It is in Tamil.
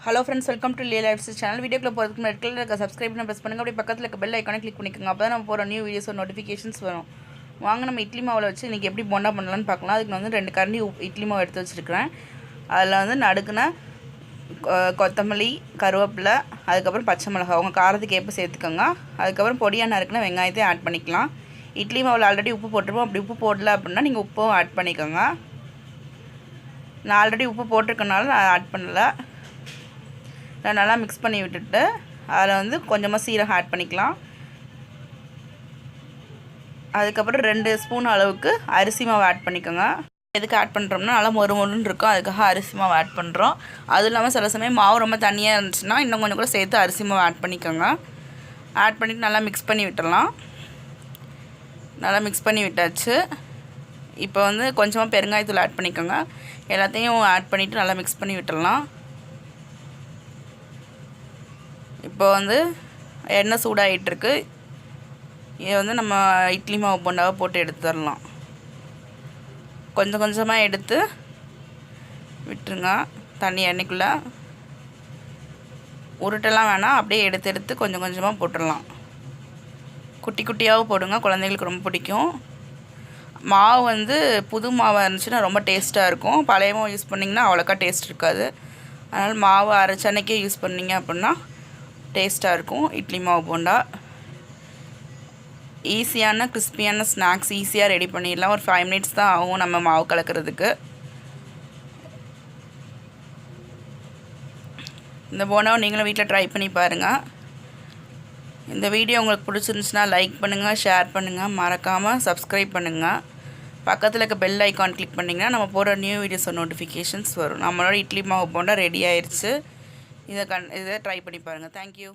Hello friends, welcome to Liya life channel. வீடியோக்குள்ள போகிறதுக்கு முன்னாடி ரெட் கலர்ல இருக்க சப்ஸ்கிரைப் பண்ணி ப்ரெஸ் பண்ணுங்கள். அப்படியே பக்கத்தில் இருக்க பெல் ஐக்கானை கிளிக் பண்ணிக்கோங்க. அப்போ தான் நம்ம போகிற நியூ வீடியோஸ் நோட்டிஃபிகேஷன்ஸ் வரும். வாங்க நம்ம இட்லி மாவில் வச்சு இன்றைக்கி எப்படி போண்டா பண்ணலான்னு பார்க்கலாம். அதுக்கு நான் வந்து 2 கரண்டி இட்லி மாவு எடுத்து வச்சுருக்கிறேன். அதில் வந்து நடுக்குன கொத்தமல்லி, கருவேப்பிலை, அதுக்கப்புறம் பச்சை மிளகாய் உங்கள் காரத்துக்கு ஏற்ப சேர்த்துக்கோங்க. அதுக்கப்புறம் பொடியாக நறுக்குன வெங்காயத்தையும் ஆட் பண்ணிக்கலாம். இட்லி மாவில் ஆல்ரெடி உப்பு போட்டிருப்போம். அப்படி உப்பு போடல அப்படின்னா நீங்கள் உப்பும் ஆட் பண்ணிக்கோங்க. நான் ஆல்ரெடி உப்பு போட்டிருக்கனால நான் ஆட் பண்ணலை. நல்லா மிக்ஸ் பண்ணி விட்டுட்டு அதில் வந்து கொஞ்சமாக சீரகம் ஆட் பண்ணிக்கலாம். அதுக்கப்புறம் 2 ஸ்பூன் அளவுக்கு அரிசி மாவு ஆட் பண்ணிக்கோங்க. எதுக்கு ஆட் பண்ணுறோம்னா நல்லா மொறுமொறுன்னு இருக்கும், அதுக்காக அரிசி மாவு ஆட் பண்ணுறோம். அதுவும் இல்லாமல் சில சமயம் மாவு ரொம்ப தண்ணியாக இருந்துச்சுன்னா இன்னும் கொஞ்சம் கூட சேர்த்து அரிசி மாவு ஆட் பண்ணிக்கோங்க. ஆட் பண்ணிவிட்டு நல்லா மிக்ஸ் பண்ணி விட்டுடலாம். நல்லா மிக்ஸ் பண்ணி விட்டாச்சு. இப்போ வந்து கொஞ்சமாக பெருங்காயத்தூள் ஆட் பண்ணிக்கோங்க. எல்லாத்தையும் ஆட் பண்ணிவிட்டு நல்லா மிக்ஸ் பண்ணி விட்டுடலாம். இப்போ வந்து எண்ணெய் சூடாகிட்டுருக்கு. இதை வந்து நம்ம இட்லி மாவு போண்டாவை போட்டு எடுத்துடலாம். கொஞ்சம் கொஞ்சமாக எடுத்து விட்டுருங்க தண்ணி எண்ணெய்க்குள்ளே. உருட்டெல்லாம் வேணாம், அப்படியே எடுத்து கொஞ்சம் கொஞ்சமாக போட்டுடலாம். குட்டி குட்டியாகவும் போடுங்க, குழந்தைங்களுக்கு ரொம்ப பிடிக்கும். மாவு வந்து புது மாவாக இருந்துச்சுன்னா ரொம்ப டேஸ்ட்டாக இருக்கும். பழைய மாவு யூஸ் பண்ணிங்கன்னா அவ்வளோக்கா டேஸ்ட் இருக்காது. அதனால் மாவு அரைச்ச அன்னைக்கே யூஸ் பண்ணிங்க அப்படின்னா டேஸ்ட்டாக இருக்கும் இட்லி மாவு போண்டா. ஈஸியான கிறிஸ்பியான ஸ்நாக்ஸ் ஈஸியாக ரெடி பண்ணிடலாம். ஒரு 5 மினிட்ஸ் தான் ஆகும் நம்ம மாவு கலக்கிறதுக்கு. இந்த போண்டாவை நீங்களும் வீட்டில் ட்ரை பண்ணி பாருங்கள். இந்த வீடியோ உங்களுக்கு பிடிச்சிருந்துச்சுன்னா லைக் பண்ணுங்கள், ஷேர் பண்ணுங்கள், மறக்காமல் சப்ஸ்கிரைப் பண்ணுங்கள். பக்கத்தில் இருக்க பெல் ஐக்கான் கிளிக் பண்ணிங்கன்னா நம்ம போகிற நியூ வீடியோஸ் நோட்டிஃபிகேஷன்ஸ் வரும். நம்மளோட இட்லி மாவு போண்டா ரெடி ஆயிடுச்சு. இதை ட்ரை பண்ணி பாருங்கள். தேங்க்யூ.